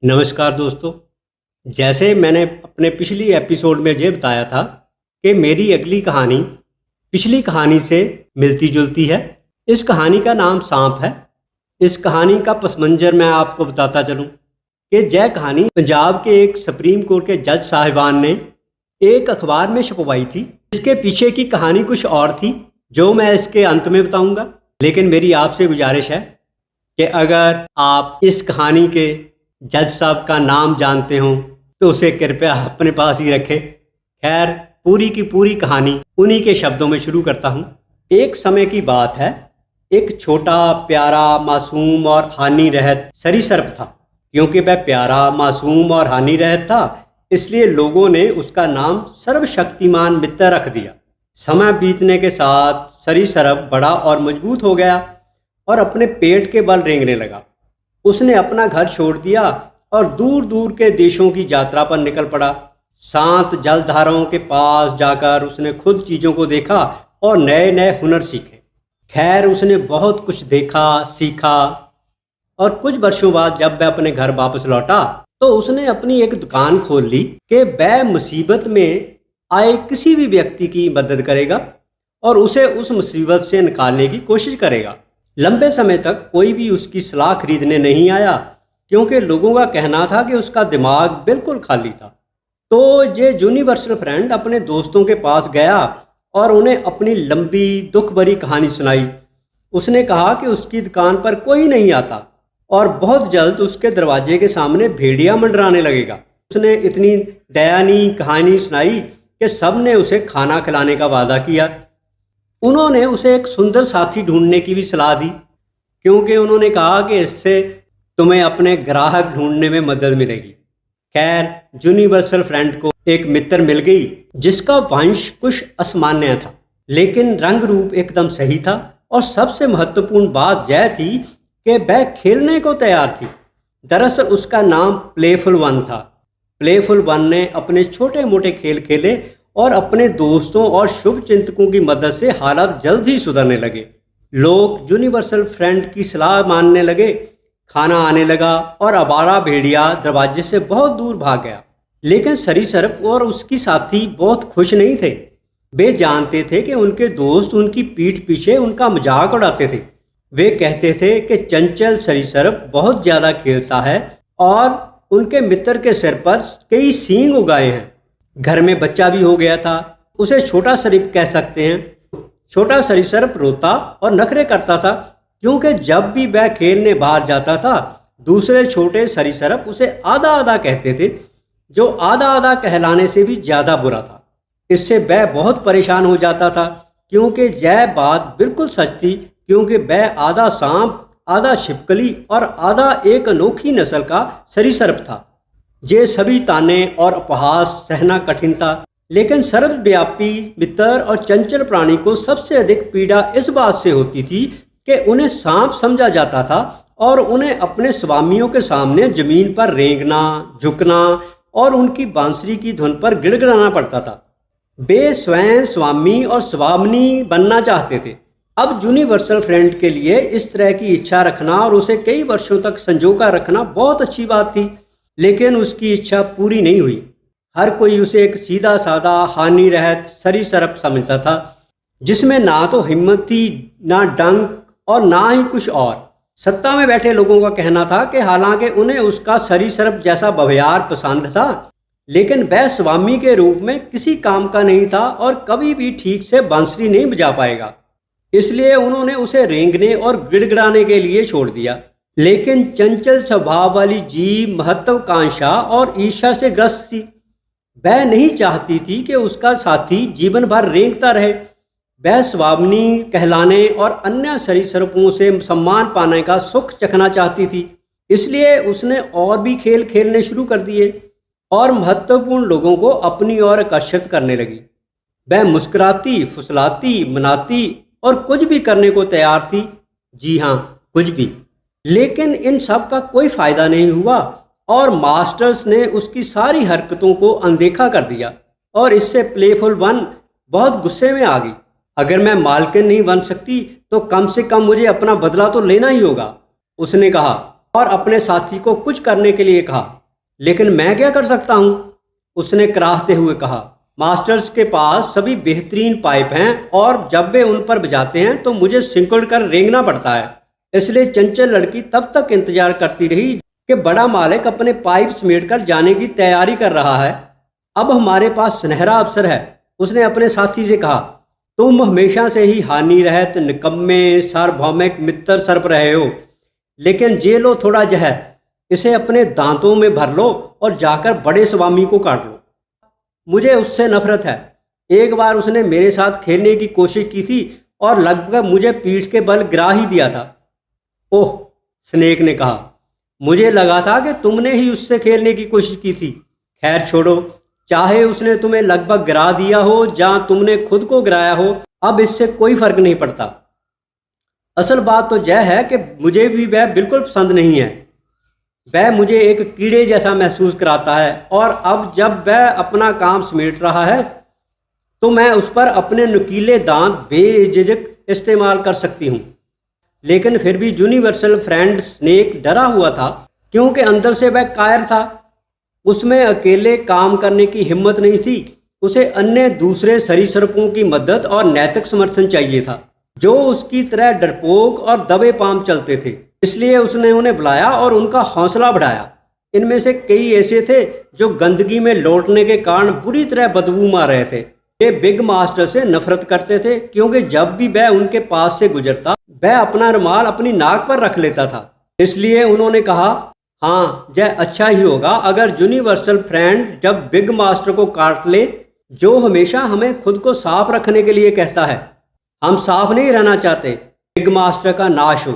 नमस्कार दोस्तों। जैसे मैंने अपने पिछली एपिसोड में ये बताया था कि मेरी अगली कहानी पिछली कहानी से मिलती जुलती है। इस कहानी का नाम सांप है। इस कहानी का पस मंज़र मैं आपको बताता चलूं कि यह कहानी पंजाब के एक सुप्रीम कोर्ट के जज साहिबान ने एक अखबार में छपवाई थी। इसके पीछे की कहानी कुछ और थी जो मैं इसके अंत में बताऊंगा। लेकिन मेरी आपसे गुजारिश है कि अगर आप इस कहानी के जज साहब का नाम जानते हो तो उसे कृपया अपने पास ही रखें। खैर, पूरी की पूरी कहानी उन्हीं के शब्दों में शुरू करता हूँ। एक समय की बात है, एक छोटा प्यारा मासूम और हानि रहित सरीसृप था। क्योंकि वह प्यारा मासूम और हानि रहित था, इसलिए लोगों ने उसका नाम सर्वशक्तिमान मित्र रख दिया। समय बीतने के साथ सरीसृप बड़ा और मजबूत हो गया और अपने पेट के बल रेंगने लगा। उसने अपना घर छोड़ दिया और दूर दूर के देशों की यात्रा पर निकल पड़ा। शांत जलधाराओं के पास जाकर उसने खुद चीज़ों को देखा और नए नए हुनर सीखे। खैर, उसने बहुत कुछ देखा सीखा और कुछ वर्षों बाद जब वह अपने घर वापस लौटा तो उसने अपनी एक दुकान खोल ली कि वह मुसीबत में आए किसी भी व्यक्ति की मदद करेगा और उसे उस मुसीबत से निकालने की कोशिश करेगा। लंबे समय तक कोई भी उसकी सलाह खरीदने नहीं आया क्योंकि लोगों का कहना था कि उसका दिमाग बिल्कुल खाली था। तो ये यूनिवर्सल फ्रेंड अपने दोस्तों के पास गया और उन्हें अपनी लंबी दुख भरी कहानी सुनाई। उसने कहा कि उसकी दुकान पर कोई नहीं आता और बहुत जल्द उसके दरवाजे के सामने भेड़िया मंडराने लगेगा। उसने इतनी दयानीय कहानी सुनाई कि सब ने उसे खाना खिलाने का वादा किया। उन्होंने उसे एक सुंदर साथी ढूंढने की भी सलाह दी क्योंकि उन्होंने कहा कि इससे तुम्हें अपने ग्राहक ढूंढने में मदद मिलेगी। खैर, यूनिवर्सल फ्रेंड को एक मित्र मिल गई जिसका वंश कुछ असामान्य था, लेकिन रंग रूप एकदम सही था। और सबसे महत्वपूर्ण बात यह थी कि वह खेलने को तैयार थी। दरअसल उसका नाम प्लेफुल वन था। प्लेफुल वन ने अपने छोटे मोटे खेल खेले और अपने दोस्तों और शुभ चिंतकों की मदद से हालात जल्द ही सुधरने लगे। लोग यूनिवर्सल फ्रेंड की सलाह मानने लगे, खाना आने लगा और आवारा भेड़िया दरवाजे से बहुत दूर भाग गया। लेकिन सरीसृप और उसकी साथी बहुत खुश नहीं थे। वे जानते थे कि उनके दोस्त उनकी पीठ पीछे उनका मजाक उड़ाते थे। वे कहते थे कि चंचल सरीसृप बहुत ज़्यादा खेलता है और उनके मित्र के सिर पर कई सींग उगाए हैं। घर में बच्चा भी हो गया था। उसे छोटा सरीप कह सकते हैं। छोटा सरीसृप रोता और नखरे करता था क्योंकि जब भी वह खेलने बाहर जाता था दूसरे छोटे सरीसृप उसे आधा आधा कहते थे, जो आधा आधा कहलाने से भी ज़्यादा बुरा था। इससे वह बहुत परेशान हो जाता था क्योंकि यह बात बिल्कुल सच थी, क्योंकि वह आधा सांप, आधा छिपकली और आधा एक अनोखी नस्ल का सरीसृप था। ये सभी ताने और उपहास सहना कठिन था, लेकिन सर्वव्यापी मित्र और चंचल प्राणी को सबसे अधिक पीड़ा इस बात से होती थी कि उन्हें सांप समझा जाता था और उन्हें अपने स्वामियों के सामने जमीन पर रेंगना, झुकना और उनकी बांसुरी की धुन पर गिड़गिड़ाना पड़ता था। वे स्वयं स्वामी और स्वामिनी बनना चाहते थे। अब यूनिवर्सल फ्रेंड के लिए इस तरह की इच्छा रखना और उसे कई वर्षों तक संजोकर रखना बहुत अच्छी बात थी, लेकिन उसकी इच्छा पूरी नहीं हुई। हर कोई उसे एक सीधा साधा हानि रहित सरीसृप समझता था जिसमें ना तो हिम्मत थी, ना डंक और ना ही कुछ और। सत्ता में बैठे लोगों का कहना था कि हालांकि उन्हें उसका सरीसृप जैसा व्यवहार पसंद था, लेकिन वह स्वामी के रूप में किसी काम का नहीं था और कभी भी ठीक से बांसुरी नहीं बजा पाएगा। इसलिए उन्होंने उसे रेंगने और गिड़गिड़ाने के लिए छोड़ दिया। लेकिन चंचल स्वभाव वाली जीव महत्वाकांक्षा और ईर्ष्या से ग्रस्त थी। वह नहीं चाहती थी कि उसका साथी जीवन भर रेंगता रहे। वह स्वामिनी कहलाने और अन्य सरीसृपों से सम्मान पाने का सुख चखना चाहती थी। इसलिए उसने और भी खेल खेलने शुरू कर दिए और महत्वपूर्ण लोगों को अपनी ओर आकर्षित करने लगी। वह मुस्कुराती, फुसलाती, मनाती और कुछ भी करने को तैयार थी। जी हाँ, कुछ भी। लेकिन इन सब का कोई फ़ायदा नहीं हुआ और मास्टर्स ने उसकी सारी हरकतों को अनदेखा कर दिया और इससे प्लेफुल वन बहुत गुस्से में आ गई। अगर मैं मालकिन नहीं बन सकती तो कम से कम मुझे अपना बदला तो लेना ही होगा, उसने कहा। और अपने साथी को कुछ करने के लिए कहा। लेकिन मैं क्या कर सकता हूँ, उसने कराहते हुए कहा। मास्टर्स के पास सभी बेहतरीन पाइप हैं और जब वे उन पर बजाते हैं तो मुझे सिकुड़ कर रेंगना पड़ता है। इसलिए चंचल लड़की तब तक इंतजार करती रही कि बड़ा मालिक अपने पाइप समेट कर जाने की तैयारी कर रहा है। अब हमारे पास सुनहरा अवसर है, उसने अपने साथी से कहा। तुम हमेशा से ही हानि रहत निकम्मे सार्वभौमिक मित्र सर्प रहे हो, लेकिन जे लो थोड़ा जहर, इसे अपने दांतों में भर लो और जाकर बड़े स्वामी को काट लो। मुझे उससे नफरत है। एक बार उसने मेरे साथ खेलने की कोशिश की थी और लगभग मुझे पीठ के बल गिरा ही दिया था। ओह, स्नेक ने कहा, मुझे लगा था कि तुमने ही उससे खेलने की कोशिश की थी। खैर छोड़ो, चाहे उसने तुम्हें लगभग गिरा दिया हो या तुमने खुद को गिराया हो, अब इससे कोई फर्क नहीं पड़ता। असल बात तो यह है कि मुझे भी वह बिल्कुल पसंद नहीं है। वह मुझे एक कीड़े जैसा महसूस कराता है और अब जब वह अपना काम समेट रहा है तो मैं उस पर अपने नुकीले दांत बेझिझक इस्तेमाल कर सकती हूँ। लेकिन फिर भी यूनिवर्सल फ्रेंड स्नेक डरा हुआ था, क्योंकि अंदर से वह कायर था। उसमें अकेले काम करने की हिम्मत नहीं थी। उसे अन्य दूसरे सरीसृपों की मदद और नैतिक समर्थन चाहिए था, जो उसकी तरह डरपोक और दबे पांव चलते थे। इसलिए उसने उन्हें बुलाया और उनका हौसला बढ़ाया। इनमें से कई ऐसे थे जो गंदगी में लौटने के कारण बुरी तरह बदबू मार रहे थे। वे बिग मास्टर से नफरत करते थे, क्योंकि जब भी वह उनके पास से गुजरता वह अपना रुमाल अपनी नाक पर रख लेता था। इसलिए उन्होंने कहा, हाँ, यह अच्छा ही होगा अगर यूनिवर्सल फ्रेंड जब बिग मास्टर को काट ले, जो हमेशा हमें खुद को साफ रखने के लिए कहता है। हम साफ नहीं रहना चाहते। बिग मास्टर का नाश हो।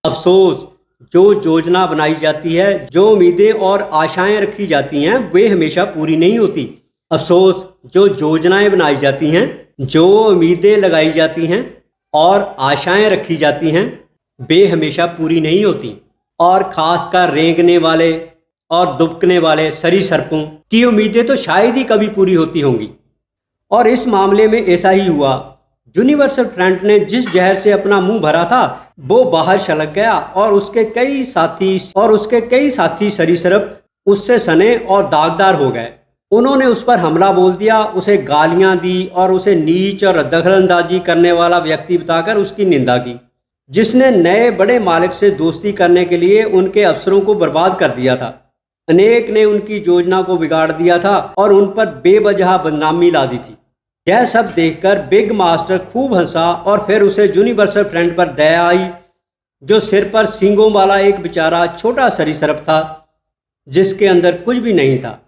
अफसोस, जो योजना बनाई जाती है, जो उम्मीदें और आशाएं रखी जाती हैं, वे हमेशा पूरी नहीं होती। अफसोस, जो योजनाएं बनाई जाती हैं, जो उम्मीदें लगाई जाती हैं और आशाएं रखी जाती हैं, वे हमेशा पूरी नहीं होती। और ख़ासकर रेंगने वाले और दुबकने वाले सरीसृपों की उम्मीदें तो शायद ही कभी पूरी होती होंगी। और इस मामले में ऐसा ही हुआ। यूनिवर्सल फ्रंट ने जिस जहर से अपना मुंह भरा था वो बाहर छलक गया और उसके कई साथी सरीसृप उससे सने और दागदार हो गए। उन्होंने उस पर हमला बोल दिया, उसे गालियां दी और उसे नीच और दखलंदाजी करने वाला व्यक्ति बताकर उसकी निंदा की, जिसने नए बड़े मालिक से दोस्ती करने के लिए उनके अफसरों को बर्बाद कर दिया था। अनेक ने उनकी योजना को बिगाड़ दिया था और उन पर बेवजह बदनामी ला दी थी। यह सब देखकर बिग मास्टर खूब हंसा और फिर उसे यूनिवर्सल फ्रेंड पर दया आई, जो सिर पर सींगों वाला एक बेचारा छोटा सरीसृप था, जिसके अंदर कुछ भी नहीं था।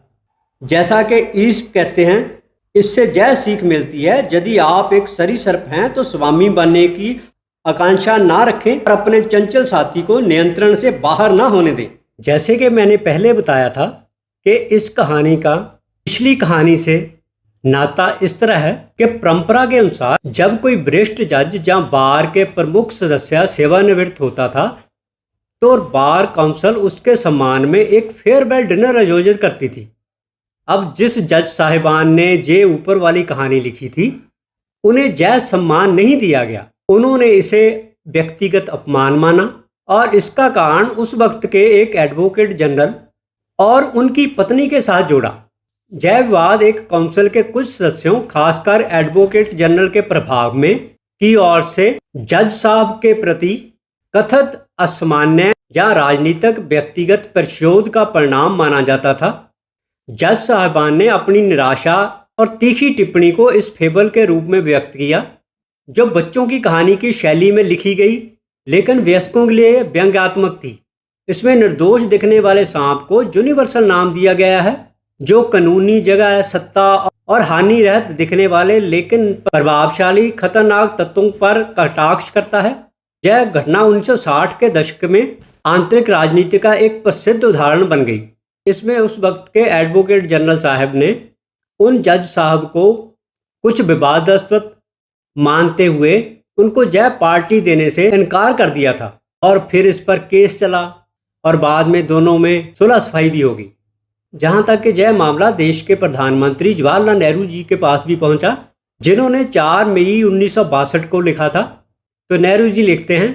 जैसा कि ईस्प कहते हैं, इससे यह सीख मिलती है, यदि आप एक सरीसृप हैं तो स्वामी बनने की आकांक्षा ना रखें और अपने चंचल साथी को नियंत्रण से बाहर ना होने दें। जैसे कि मैंने पहले बताया था कि इस कहानी का पिछली कहानी से नाता इस तरह है कि परंपरा के अनुसार जब कोई वरिष्ठ जज या बार के प्रमुख सदस्य सेवानिवृत्त होता था तो बार काउंसिल उसके सम्मान में एक फेयरवेल डिनर आयोजित करती थी। अब जिस जज साहिबान ने ये ऊपर वाली कहानी लिखी थी, उन्हें जय सम्मान नहीं दिया गया। उन्होंने इसे व्यक्तिगत अपमान माना और इसका कारण उस वक्त के एक एडवोकेट जनरल और उनकी पत्नी के साथ जोड़ा। यह विवाद एक काउंसिल के कुछ सदस्यों, खासकर एडवोकेट जनरल के प्रभाव में की ओर से जज साहब के प्रति कथित असामान्य या राजनीतिक व्यक्तिगत प्रतिशोध का परिणाम माना जाता था। जज साहबान ने अपनी निराशा और तीखी टिप्पणी को इस फेबल के रूप में व्यक्त किया, जो बच्चों की कहानी की शैली में लिखी गई लेकिन वयस्कों के लिए व्यंग्यात्मक थी। इसमें निर्दोष दिखने वाले सांप को यूनिवर्सल नाम दिया गया है, जो कानूनी जगह, सत्ता और हानि रहित दिखने वाले लेकिन प्रभावशाली खतरनाक तत्वों पर कटाक्ष करता है। यह घटना 1960 के दशक में आंतरिक राजनीति का एक प्रसिद्ध उदाहरण बन गई। इसमें उस वक्त के एडवोकेट जनरल साहब ने उन जज साहब को कुछ विवादास्पद मानते हुए उनको जय पार्टी देने से इनकार कर दिया था और फिर इस पर केस चला और बाद में दोनों में सुलह सफाई भी होगी। जहां तक कि यह मामला देश के प्रधानमंत्री जवाहरलाल नेहरू जी के पास भी पहुंचा, जिन्होंने 4 मई 1962 को लिखा था। तो नेहरू जी लिखते हैं,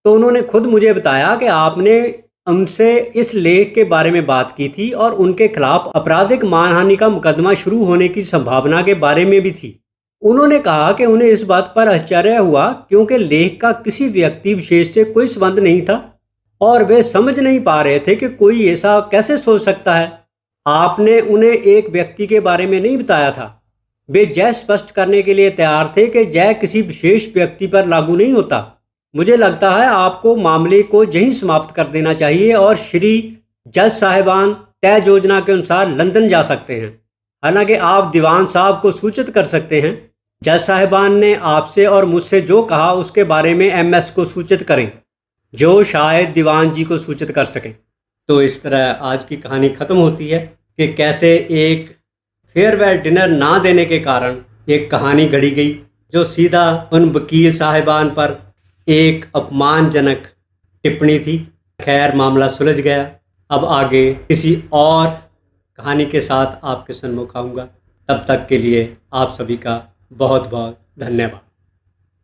तो उन्होंने खुद मुझे बताया कि आपने उनसे इस लेख के बारे में बात की थी और उनके खिलाफ आपराधिक मानहानि का मुकदमा शुरू होने की संभावना के बारे में भी थी। उन्होंने कहा कि उन्हें इस बात पर आश्चर्य हुआ क्योंकि लेख का किसी व्यक्ति विशेष से कोई संबंध नहीं था और वे समझ नहीं पा रहे थे कि कोई ऐसा कैसे सोच सकता है। आपने उन्हें एक व्यक्ति के बारे में नहीं बताया था। वे यह स्पष्ट करने के लिए तैयार थे कि यह किसी विशेष व्यक्ति पर लागू नहीं होता। मुझे लगता है आपको मामले को यहीं समाप्त कर देना चाहिए और श्री जज साहिबान तय योजना के अनुसार लंदन जा सकते हैं। हालांकि आप दीवान साहब को सूचित कर सकते हैं। जज साहिबान ने आपसे और मुझसे जो कहा उसके बारे में MS को सूचित करें, जो शायद दीवान जी को सूचित कर सकें। तो इस तरह आज की कहानी ख़त्म होती है कि कैसे एक फेयरवेल डिनर ना देने के कारण एक कहानी गढ़ी गई जो सीधा उन वकील साहिबान पर एक अपमानजनक टिप्पणी थी। खैर, मामला सुलझ गया। अब आगे किसी और कहानी के साथ आपके सन्मुख आऊँगा। तब तक के लिए आप सभी का बहुत बहुत धन्यवाद।